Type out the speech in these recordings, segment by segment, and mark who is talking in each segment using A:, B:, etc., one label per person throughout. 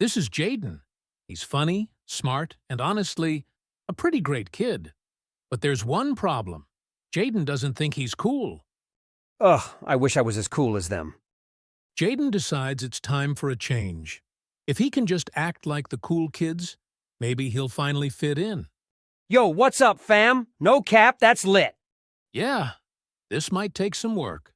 A: This is Jaden. He's funny, smart, and honestly, a pretty great kid. But there's one problem. Jaden doesn't think he's cool.
B: Ugh, I wish I was as cool as them.
A: Jaden decides it's time for a change. If he can just act like the cool kids, maybe he'll finally fit in.
B: Yo, what's up, fam? No cap, that's lit.
A: Yeah, this might take some work.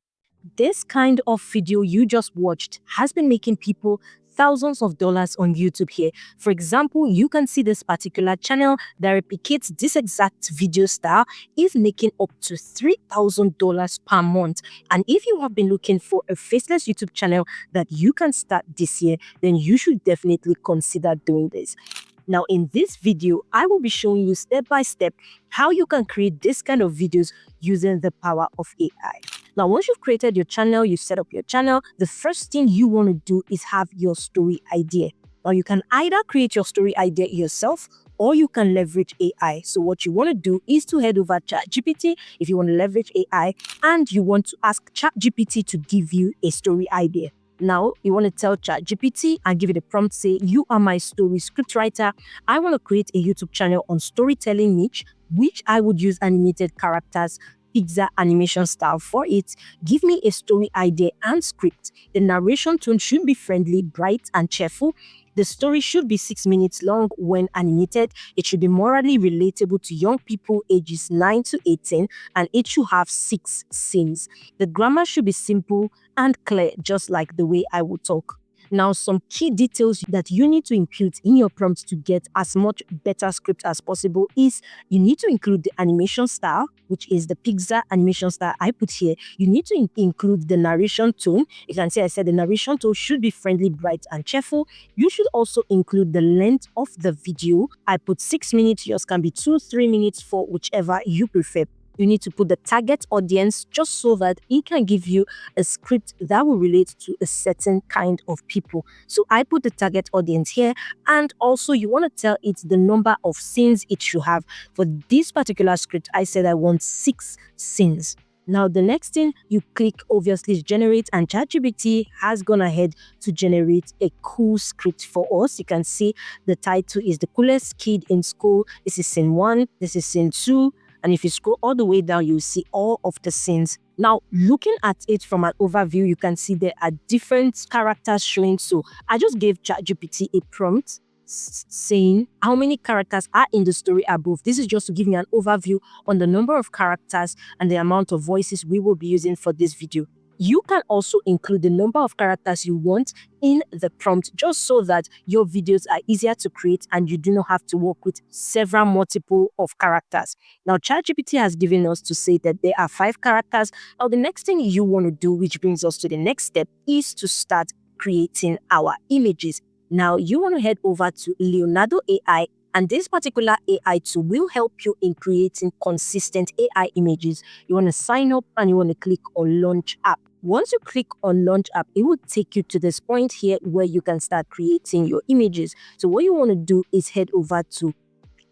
C: This kind of video you just watched has been making people thousands of dollars on YouTube here. For example, you can see this particular channel that replicates this exact video style is making up to $3,000 per month. And if you have been looking for a faceless YouTube channel that you can start this year, then you should definitely consider doing this. Now, in this video, I will be showing you step by step how you can create this kind of videos using the power of AI. Now, once you've created your channel, you set up your channel, the first thing you want to do is have your story idea. Now, you can either create your story idea yourself or you can leverage AI. So what you want to do is to head over to ChatGPT if you want to leverage AI and you want to ask ChatGPT to give you a story idea. Now, you want to tell ChatGPT and give it a prompt, say, you are my story scriptwriter. I want to create a YouTube channel on storytelling niche, which I would use animated characters, Pixar animation style for it. Give me a story idea and script. The narration tone should be friendly, bright, and cheerful. The story should be 6 minutes long when animated. It should be morally relatable to young people ages 9 to 18, and it should have 6 scenes. The grammar should be simple and clear, just like the way I would talk. Now, some key details that you need to include in your prompt to get as much better script as possible is you need to include the animation style, which is the Pixar animation style I put here. You need to include the narration tone. You can see I said the narration tone should be friendly, bright, and cheerful. You should also include the length of the video. I put 6 minutes. Yours can be 2-3 minutes for whichever you prefer. You need to put the target audience just so that it can give you a script that will relate to a certain kind of people. So I put the target audience here, and also you want to tell it the number of scenes it should have. For this particular script, I said I want 6 scenes. Now, the next thing you click obviously is generate, and ChatGPT has gone ahead to generate a cool script for us. You can see the title is The Coolest Kid in School. This is scene 1, this is scene 2. And if you scroll all the way down, you'll see all of the scenes. Now, looking at it from an overview, you can see there are different characters showing. So I just gave ChatGPT a prompt saying how many characters are in the story above. This is just to give me an overview on the number of characters and the amount of voices we will be using for this video. You can also include the number of characters you want in the prompt just so that your videos are easier to create and you do not have to work with multiple of characters. Now, ChatGPT has given us to say that there are 5 characters. Now, the next thing you want to do, which brings us to the next step, is to start creating our images. Now, you want to head over to Leonardo AI, and this particular AI tool will help you in creating consistent AI images. You want to sign up and you want to click on Launch App. Once you click on Launch App, it will take you to this point here where you can start creating your images. So what you want to do is head over to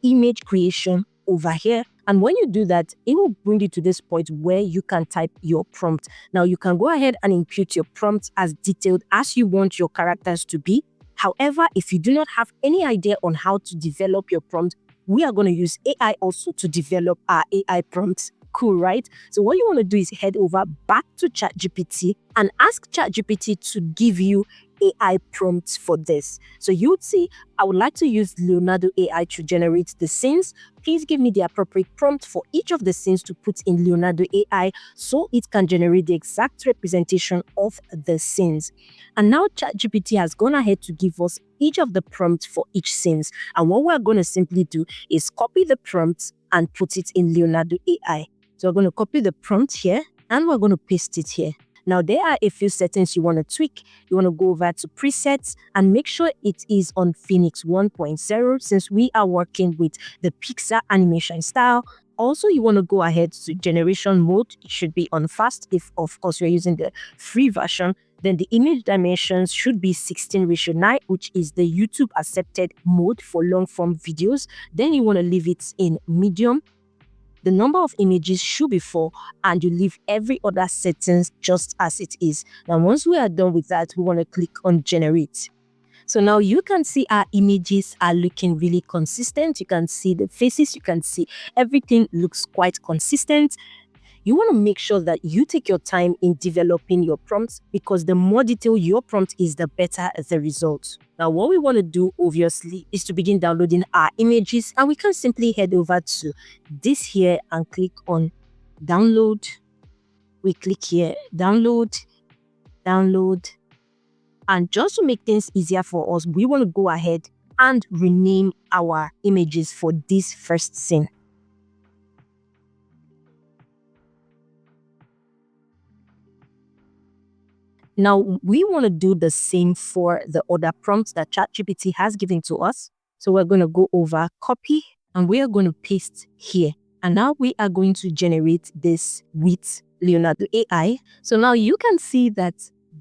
C: Image Creation over here. And when you do that, it will bring you to this point where you can type your prompt. Now, you can go ahead and input your prompt as detailed as you want your characters to be. However, if you do not have any idea on how to develop your prompt, we are going to use AI also to develop our AI prompts. Cool, right? So what you want to do is head over back to ChatGPT and ask ChatGPT to give you AI prompts for this. So you would see, I would like to use Leonardo AI to generate the scenes. Please give me the appropriate prompt for each of the scenes to put in Leonardo AI so it can generate the exact representation of the scenes. And now ChatGPT has gone ahead to give us each of the prompts for each scenes. And what we're going to simply do is copy the prompts and put it in Leonardo AI. So we're going to copy the prompt here and we're going to paste it here. Now, there are a few settings you want to tweak. You want to go over to presets and make sure it is on Phoenix 1.0 since we are working with the Pixar animation style. Also, you want to go ahead to generation mode. It should be on fast if, of course, you're using the free version. Then the image dimensions should be 16:9, which is the YouTube accepted mode for long form videos. Then you want to leave it in medium. The number of images should be 4 and you leave every other settings just as it is. Now, once we are done with that, we want to click on generate. So now you can see our images are looking really consistent. You can see the faces, you can see everything looks quite consistent. You want to make sure that you take your time in developing your prompts, because the more detailed your prompt is, the better the result. Now, what we want to do, obviously, is to begin downloading our images, and we can simply head over to this here and click on download. We click here, download, download. And just to make things easier for us, we want to go ahead and rename our images for this first scene. Now, we want to do the same for the other prompts that ChatGPT has given to us. So we're going to go over copy and we are going to paste here. And now we are going to generate this with Leonardo AI. So now you can see that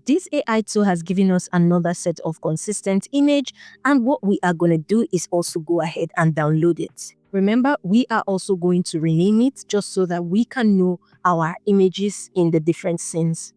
C: this AI tool has given us another set of consistent image. And what we are going to do is also go ahead and download it. Remember, we are also going to rename it just so that we can know our images in the different scenes.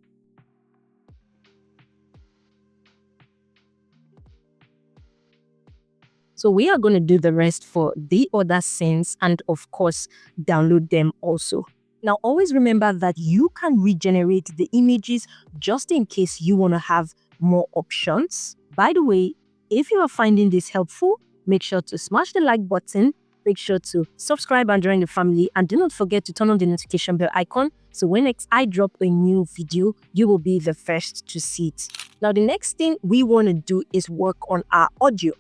C: So we are going to do the rest for the other scenes and of course download them also. Now always remember that you can regenerate the images just in case you want to have more options. By the way, if you are finding this helpful, make sure to smash the like button, make sure to subscribe and join the family, and do not forget to turn on the notification bell icon so when next I drop a new video, you will be the first to see it. Now the next thing we want to do is work on our audio.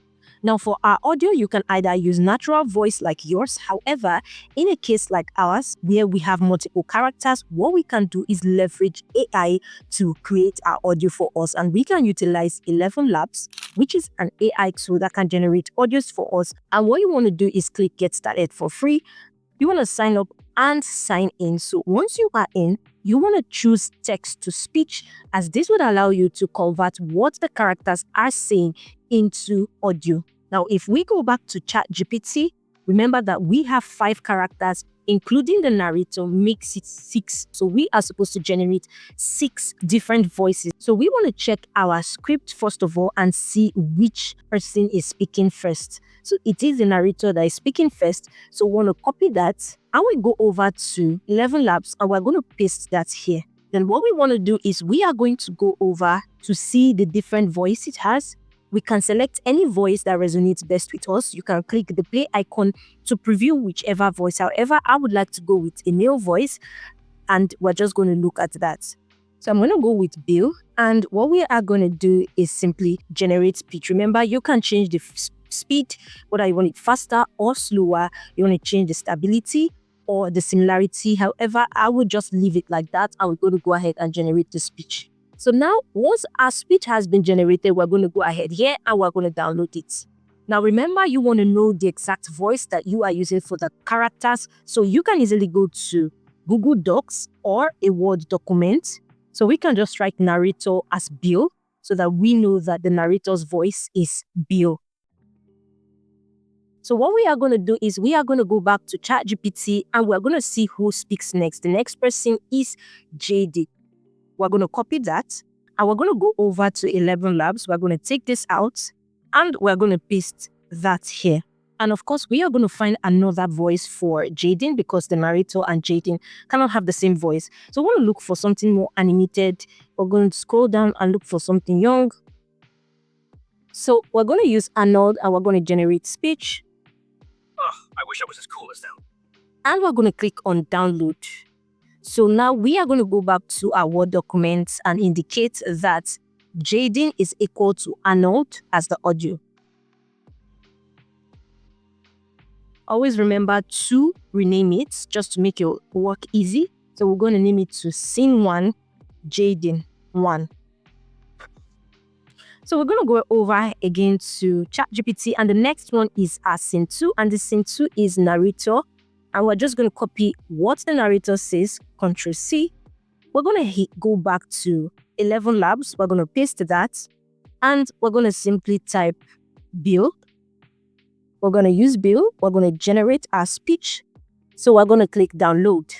C: Now for our audio, you can either use natural voice like yours. However, in a case like ours, where we have multiple characters, what we can do is leverage AI to create our audio for us. And we can utilize 11 Labs, which is an AI tool that can generate audios for us. And what you want to do is click get started for free. You want to sign up and sign in. So once you are in, you want to choose text to speech, as this would allow you to convert what the characters are saying into audio. Now, if we go back to ChatGPT, remember that we have 5 characters, including the narrator, makes it 6. So we are supposed to generate 6 different voices. So we want to check our script first of all and see which person is speaking first. So it is the narrator that is speaking first. So we want to copy that and we go over to 11 Labs and we're going to paste that here. Then what we want to do is we are going to go over to see the different voice it has. We can select any voice that resonates best with us. You can click the play icon to preview whichever voice. However, I would like to go with a male voice and we're just going to look at that. So I'm going to go with Bill, and what we are going to do is simply generate speech. Remember, you can change the speed, whether you want it faster or slower. You want to change the stability or the similarity. However, I will just leave it like that. I will go ahead and generate the speech. So now, once our speech has been generated, we're going to go ahead here and we're going to download it. Now, remember, you want to know the exact voice that you are using for the characters. So you can easily go to Google Docs or a Word document. So we can just write narrator as Bill so that we know that the narrator's voice is Bill. So what we are going to do is we are going to go back to ChatGPT and we're going to see who speaks next. The next person is JD. We're going to copy that and we're going to go over to 11 Labs. We're going to take this out and we're going to paste that here. And of course, we are going to find another voice for Jaden because the narrator and Jaden cannot have the same voice. So we want to look for something more animated. We're going to scroll down and look for something young. So we're going to use Arnold and we're going to generate speech.
B: I wish I was as cool as them.
C: And we're going to click on download. So now we are going to go back to our Word documents and indicate that Jaden is equal to Arnold as the audio. Always remember to rename it just to make your work easy. So we're going to name it to Scene 1, Jaden 1. So we're going to go over again to ChatGPT, and the next one is our Scene 2, and the Scene 2 is narrator. And we're just going to copy what the narrator says, Ctrl C. We're going to go back to 11 Labs. We're going to paste that. And we're going to simply type Bill. We're going to use Bill. We're going to generate our speech. So we're going to click download.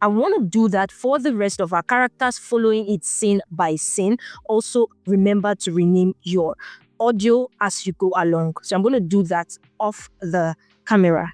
C: I want to do that for the rest of our characters, following it scene by scene. Also, remember to rename your audio as you go along. So I'm going to do that off the camera.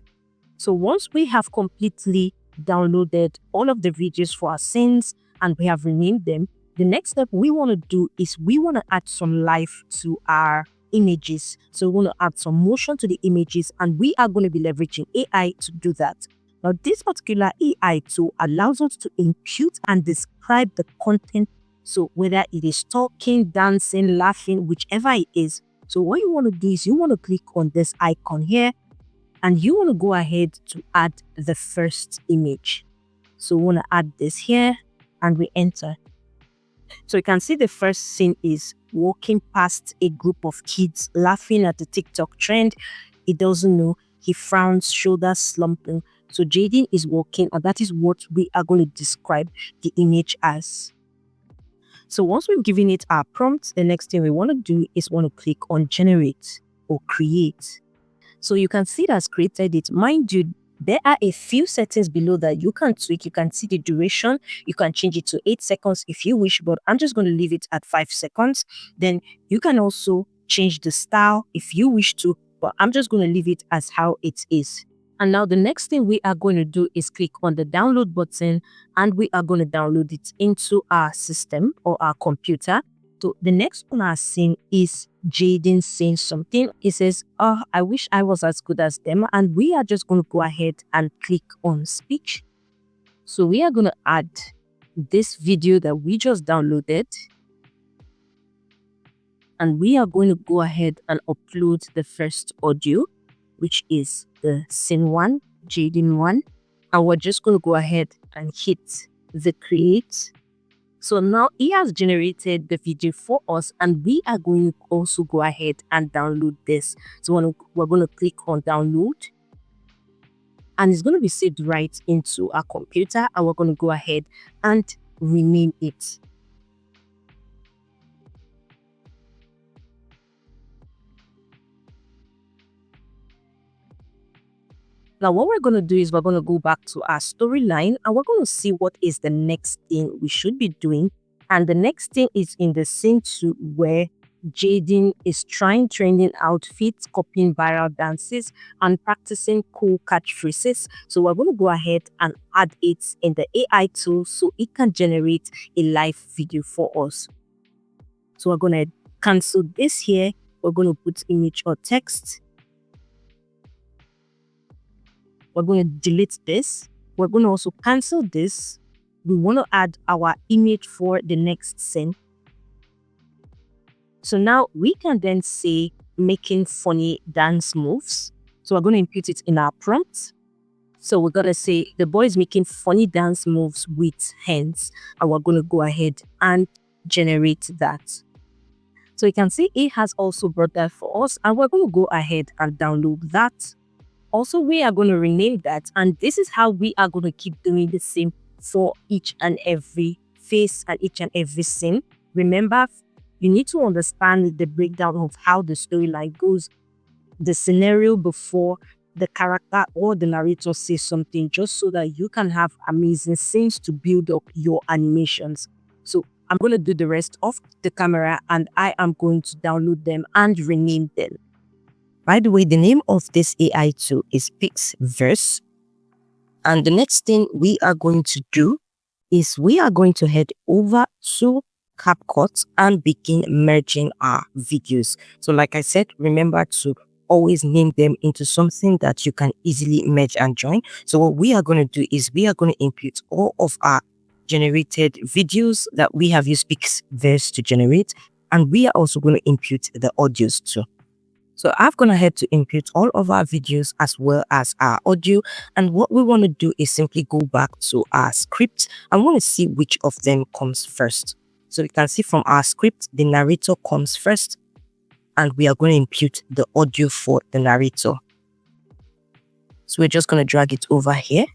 C: So once we have completely downloaded all of the videos for our scenes and we have renamed them, the next step we want to do is we want to add some life to our images. So we want to add some motion to the images, and we are going to be leveraging AI to do that. Now, this particular AI tool allows us to impute and describe the content. So whether it is talking, dancing, laughing, whichever it is. So what you want to do is you want to click on this icon here, and you want to go ahead to add the first image. So we want to add this here, and we enter. So you can see the first scene is walking past a group of kids laughing at the TikTok trend. He doesn't know. He frowns, shoulders slumping. So Jaden is walking, and that is what we are going to describe the image as. So once we've given it our prompt, the next thing we want to do is want to click on generate or create. So you can see that's created it. Mind you, there are a few settings below that you can tweak. You can see the duration. You can change it to 8 seconds if you wish, but I'm just going to leave it at 5 seconds. Then you can also change the style if you wish to, but I'm just going to leave it as how it is. And now the next thing we are going to do is click on the download button, and we are going to download it into our system or our computer. So the next one I've seen is Jaden saying something. He says, "Oh, I wish I was as good as them." And we are just going to go ahead and click on speech. So we are going to add this video that we just downloaded. And we are going to go ahead and upload the first audio, which is the scene 1, Jaden 1. And we're just going to go ahead and hit the create. So now he has generated the video for us, and we are going to also go ahead and download this. So we're going to click on download, and it's going to be saved right into our computer, and we're going to go ahead and rename it. Now, what we're going to do is we're going to go back to our storyline, and we're going to see what is the next thing we should be doing. And the next thing is in the scene 2, where Jaden is trying trending outfits, copying viral dances, and practicing cool catchphrases. So we're going to go ahead and add it in the AI tool so it can generate a live video for us. So we're going to cancel this here. We're going to put image or text. We're going to delete this. We're going to also cancel this. We want to add our image for the next scene. So now we can then say making funny dance moves. So we're going to input it in our prompt. So we're going to say the boy is making funny dance moves with hands. And we're going to go ahead and generate that. So you can see it has also brought that for us. And we're going to go ahead and download that. Also, we are going to rename that, and this is how we are going to keep doing the same for each and every face and each and every scene. Remember, you need to understand the breakdown of how the storyline goes, the scenario before the character or the narrator says something, just so that you can have amazing scenes to build up your animations. So I'm going to do the rest off the camera, and I am going to download them and rename them. By the way, the name of this AI tool is facelesss. And the next thing we are going to do is we are going to head over to CapCut and begin merging our videos. So like I said, remember to always name them into something that you can easily merge and join. So what we are going to do is we are going to input all of our generated videos that we have used facelesss to generate. And we are also going to input the audios too. So I've gone ahead to input all of our videos as well as our audio. And what we want to do is simply go back to our script and want to see which of them comes first. So you can see from our script, the narrator comes first, and we are going to input the audio for the narrator. So we're just going to drag it over here.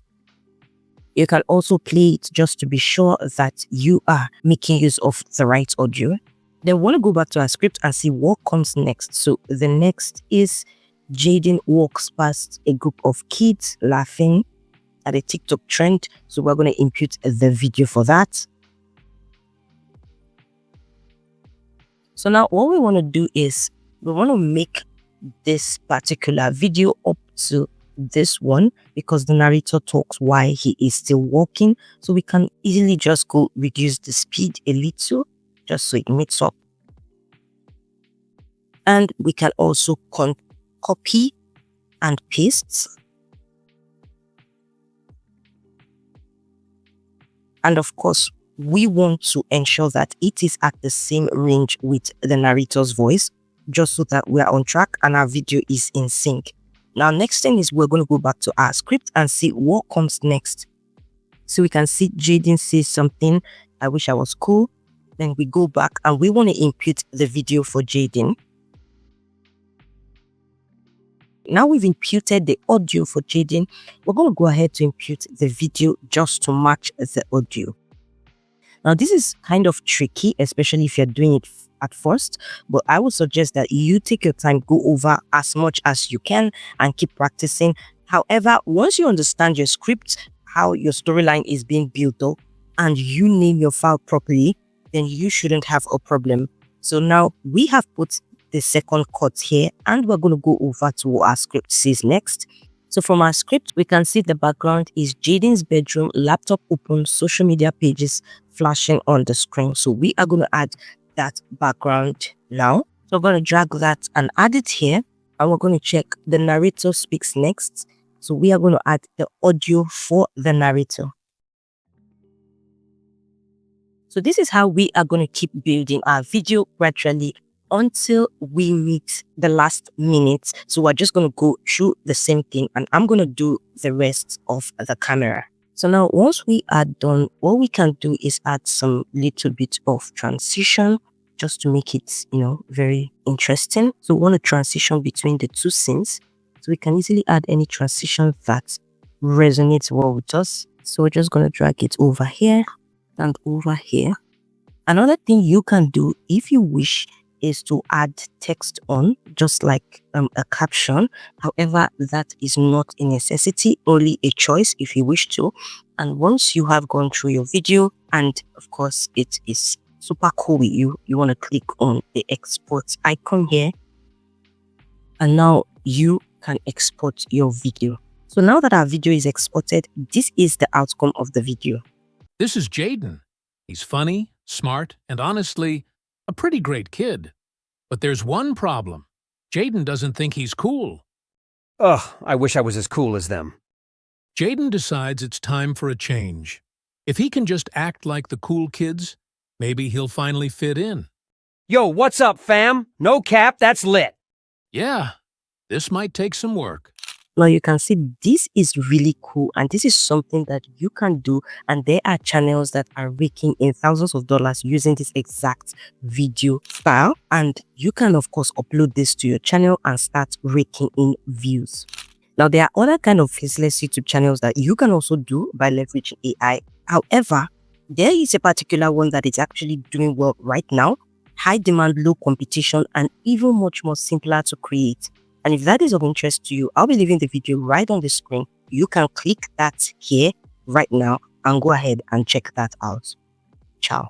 C: You can also play it just to be sure that you are making use of the right audio. Then we want to go back to our script and see what comes next. So the next is Jaden walks past a group of kids laughing at a TikTok trend. So we're going to input the video for that. So now what we want to do is we want to make this particular video up to this one because the narrator talks while he is still walking. So we can easily just go reduce the speed a little just so it meets up. And we can also copy and paste. And of course, we want to ensure that it is at the same range with the narrator's voice, just so that we are on track and our video is in sync. Now, next thing is we're going to go back to our script and see what comes next. So we can see Jaden says something, "I wish I was cool." Then we go back and we want to input the video for Jaden. Now we've imputed the audio for Jaden, we're going to go ahead to impute the video just to match the audio. Now this is kind of tricky, especially if you're doing it at first, but I would suggest that you take your time, go over as much as you can and keep practicing. However, once you understand your script, how your storyline is being built up, and you name your file properly, then you shouldn't have a problem. So now we have put the second cut here and we're going to go over to what our script says next. So from our script, we can see the background is Jaden's bedroom, laptop open, social media pages flashing on the screen. So we are going to add that background now. So we're going to drag that and add it here. And we're going to check the narrator speaks next. So we are going to add the audio for the narrator. So this is how we are going to keep building our video gradually until we meet the last minute. So we're just going to go through the same thing and I'm going to do the rest of the camera. So now once we are done, what we can do is add some little bit of transition just to make it, very interesting. So we want to transition between the two scenes. So we can easily add any transition that resonates well with us. So we're just going to drag it over here and over here. Another thing you can do if you wish is to add text on, just like a caption. However, that is not a necessity, only a choice if you wish to. And once you have gone through your video and of course it is super cool with you, you want to click on the export icon here and now you can export your video. So now that our video is exported, this is the outcome of the video.
A: This is Jaden. He's funny, smart, and honestly, a pretty great kid. But there's one problem. Jaden doesn't think he's cool.
B: Ugh, I wish I was as cool as them.
A: Jaden decides it's time for a change. If he can just act like the cool kids, maybe he'll finally fit in.
B: Yo, what's up, fam? No cap, that's lit.
A: Yeah, this might take some work.
C: Now you can see this is really cool and this is something that you can do, and there are channels that are raking in thousands of dollars using this exact video style, and you can of course upload this to your channel and start raking in views. Now there are other kind of faceless YouTube channels that you can also do by leveraging AI. However, there is a particular one that is actually doing well right now, high demand, low competition, and even much more simpler to create. And if that is of interest to you, I'll be leaving the video right on the screen. You can click that here right now and go ahead and check that out. Ciao.